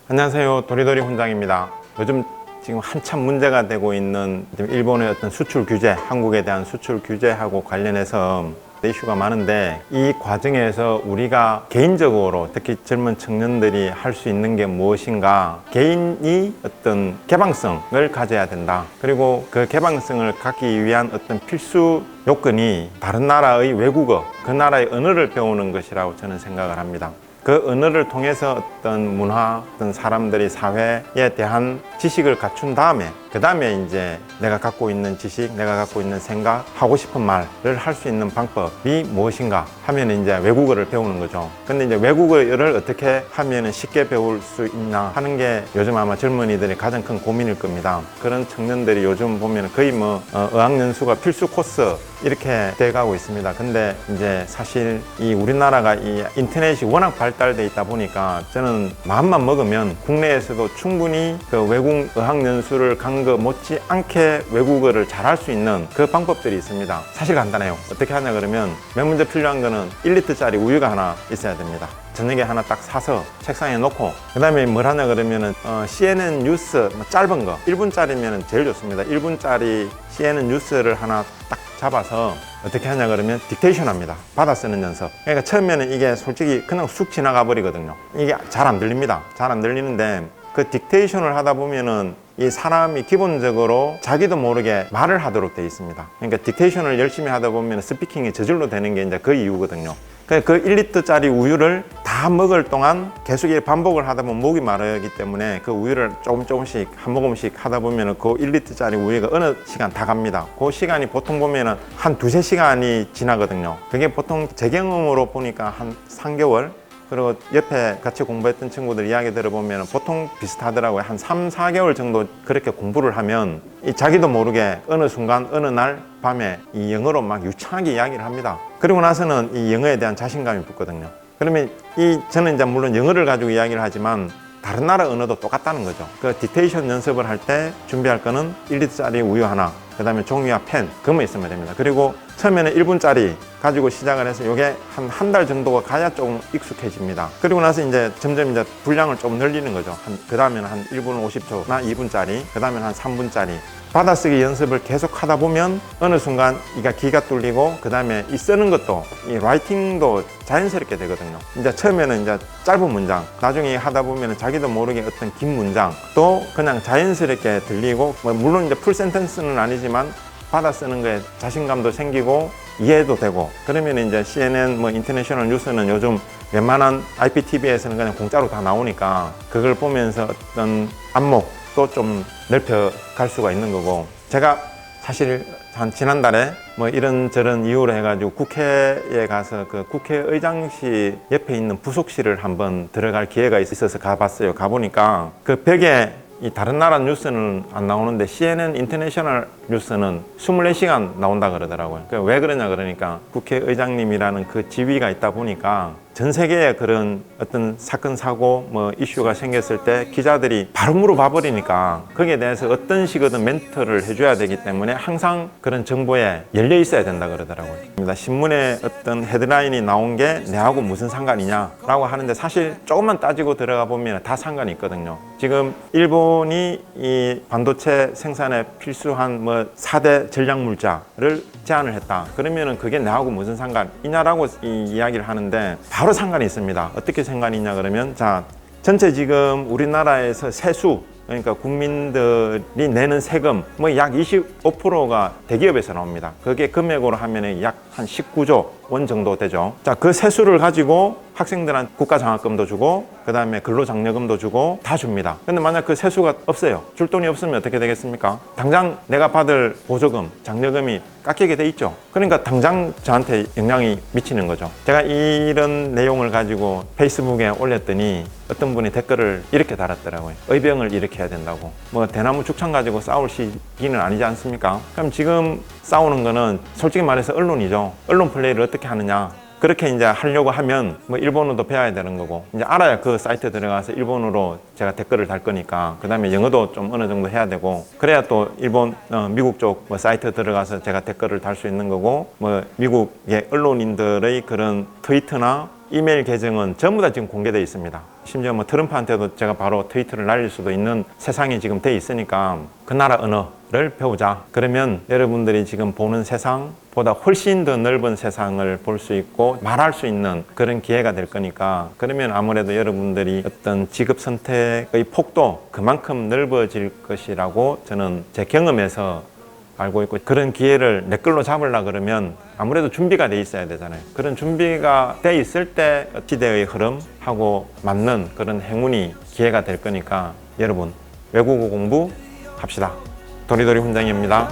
안녕하세요. 도리도리 훈장입니다. 요즘 지금 한참 문제가 되고 있는 일본의 어떤 수출 규제, 한국에 대한 수출 규제하고 관련해서 이슈가 많은데, 이 과정에서 우리가 개인적으로 특히 젊은 청년들이 할 수 있는 게 무엇인가, 개인이 어떤 개방성을 가져야 된다. 그리고 그 개방성을 갖기 위한 어떤 필수 요건이 다른 나라의 외국어, 그 나라의 언어를 배우는 것이라고 저는 생각을 합니다. 그 언어를 통해서 어떤 문화, 어떤 사람들이 사회에 대한 지식을 갖춘 다음에, 그 다음에 이제 내가 갖고 있는 지식, 내가 갖고 있는 생각, 하고 싶은 말을 할 수 있는 방법이 무엇인가 하면 이제 외국어를 배우는 거죠. 근데 이제 외국어를 어떻게 하면 쉽게 배울 수 있나 하는 게 요즘 아마 젊은이들이 가장 큰 고민일 겁니다. 그런 청년들이 요즘 보면 거의 어학연수가 필수 코스 이렇게 돼가고 있습니다. 근데 이제 사실 이 우리나라가 이 인터넷이 워낙 발달돼 있다 보니까 저는 마음만 먹으면 국내에서도 충분히 그 외국 어학연수를 간 거 못지않게 외국어를 잘할 수 있는 그 방법들이 있습니다. 사실 간단해요. 어떻게 하냐 그러면 맨 먼저 필요한 거는 1리터짜리 우유가 하나 있어야 됩니다. 저녁에 하나 딱 사서 책상에 놓고, 그 다음에 뭘 하냐 그러면은 CNN 뉴스 짧은 거 1분짜리면 제일 좋습니다. 1분짜리 CNN 뉴스를 하나 딱 잡아서 어떻게 하냐 그러면 딕테이션 합니다. 받아 쓰는 연습. 그러니까 처음에는 이게 솔직히 그냥 쑥 지나가 버리거든요. 이게 잘 안 들립니다. 잘 안 들리는데 그 딕테이션을 하다 보면은 이 사람이 기본적으로 자기도 모르게 말을 하도록 되어 있습니다. 그러니까 딕테이션을 열심히 하다 보면 스피킹이 저절로 되는 게 이제 그 이유거든요. 그 1리터짜리 우유를 다 먹을 동안 계속 반복을 하다 보면 목이 마르기 때문에 그 우유를 조금씩 한 모금씩 하다 보면 그 1리터짜리 우유가 어느 시간 다 갑니다. 그 시간이 보통 보면은 한 두세 시간이 지나거든요. 그게 보통 제 경험으로 보니까 한 3개월, 그리고 옆에 같이 공부했던 친구들 이야기 들어보면 보통 비슷하더라고요. 한 3, 4개월 정도 그렇게 공부를 하면 자기도 모르게 어느 순간 어느 날 밤에 이 영어로 막 유창하게 이야기를 합니다. 그리고 나서는 이 영어에 대한 자신감이 붙거든요. 그러면 저는 이제 물론 영어를 가지고 이야기를 하지만 다른 나라 언어도 똑같다는 거죠. 그 딕테이션 연습을 할 때 준비할 거는 1리터짜리 우유 하나, 그 다음에 종이와 펜, 그것만 있으면 됩니다. 그리고 처음에는 1분짜리 가지고 시작을 해서 이게 한 달 정도가 가야 조금 익숙해집니다. 그리고 나서 이제 점점 이제 분량을 좀 늘리는 거죠. 그 다음에는 한 1분 50초나 2분짜리, 그 다음에는 한 3분짜리. 받아쓰기 연습을 계속 하다 보면 어느 순간 이가 귀가 뚫리고, 그 다음에 이 쓰는 것도, 이 라이팅도 자연스럽게 되거든요. 이제 처음에는 이제 짧은 문장, 나중에 하다 보면 자기도 모르게 어떤 긴 문장 또 그냥 자연스럽게 들리고, 물론 이제 풀 센텐스는 아니지만 받아 쓰는 거에 자신감도 생기고 이해도 되고, 그러면 이제 CNN 인터내셔널 뉴스는 요즘 웬만한 IPTV에서는 그냥 공짜로 다 나오니까 그걸 보면서 어떤 안목도 좀 넓혀갈 수가 있는 거고, 제가 사실 한 지난달에 이런저런 이유로 해가지고 국회에 가서 그 국회의장실 옆에 있는 부속실을 한번 들어갈 기회가 있어서 가봤어요. 가보니까 그 벽에 이 다른 나라 뉴스는 안 나오는데 CNN 인터내셔널 뉴스는 24시간 나온다 그러더라고요. 왜 그러냐 그러니까 국회의장님이라는 그 지위가 있다 보니까 전 세계에 그런 어떤 사건, 사고, 이슈가 생겼을 때 기자들이 바로 물어봐 버리니까 거기에 대해서 어떤 식이든 멘트를 해줘야 되기 때문에 항상 그런 정보에 열려 있어야 된다 그러더라고요. 신문에 어떤 헤드라인이 나온 게 내하고 무슨 상관이냐라고 하는데 사실 조금만 따지고 들어가 보면 다 상관이 있거든요. 지금 일본이 이 반도체 생산에 필수한 4대 전략물자를 제한을 했다. 그러면은 그게 내하고 무슨 상관이냐라고 이야기를 하는데 바로 상관이 있습니다. 어떻게 상관이 있냐 그러면, 자, 전체 지금 우리나라에서 세수, 그러니까 국민들이 내는 세금 약 25%가 대기업에서 나옵니다. 그게 금액으로 하면 약 한 19조 원 정도 되죠. 자, 그 세수를 가지고 학생들한테 국가장학금도 주고, 그 다음에 근로장려금도 주고 다 줍니다. 근데 만약 그 세수가 없어요. 줄 돈이 없으면 어떻게 되겠습니까? 당장 내가 받을 보조금, 장려금이 깎이게 돼 있죠. 그러니까 당장 저한테 영향이 미치는 거죠. 제가 이런 내용을 가지고 페이스북에 올렸더니 어떤 분이 댓글을 이렇게 달았더라고요. 의병을 일으켜야 된다고. 대나무 죽창 가지고 싸울 시기는 아니지 않습니까? 그럼 지금 싸우는 거는 솔직히 말해서 언론이죠. 언론 플레이를 어떻게 하느냐. 그렇게 이제 하려고 하면 일본어도 배워야 되는 거고, 이제 알아야 그 사이트 들어가서 일본어로 제가 댓글을 달 거니까, 그 다음에 영어도 좀 어느 정도 해야 되고, 그래야 또 미국 쪽 사이트 들어가서 제가 댓글을 달 수 있는 거고, 미국의 언론인들의 그런 트위터나 이메일 계정은 전부 다 지금 공개되어 있습니다. 심지어 뭐 트럼프한테도 제가 바로 트위터를 날릴 수도 있는 세상이 지금 돼 있으니까 그 나라 언어를 배우자. 그러면 여러분들이 지금 보는 세상보다 훨씬 더 넓은 세상을 볼 수 있고 말할 수 있는 그런 기회가 될 거니까, 그러면 아무래도 여러분들이 어떤 직업 선택의 폭도 그만큼 넓어질 것이라고 저는 제 경험에서 알고 있고, 그런 기회를 내 걸로 잡으려 그러면 아무래도 준비가 돼 있어야 되잖아요. 그런 준비가 돼 있을 때 시대의 흐름하고 맞는 그런 행운이 기회가 될 거니까 여러분 외국어 공부 합시다. 도리도리 훈장입니다.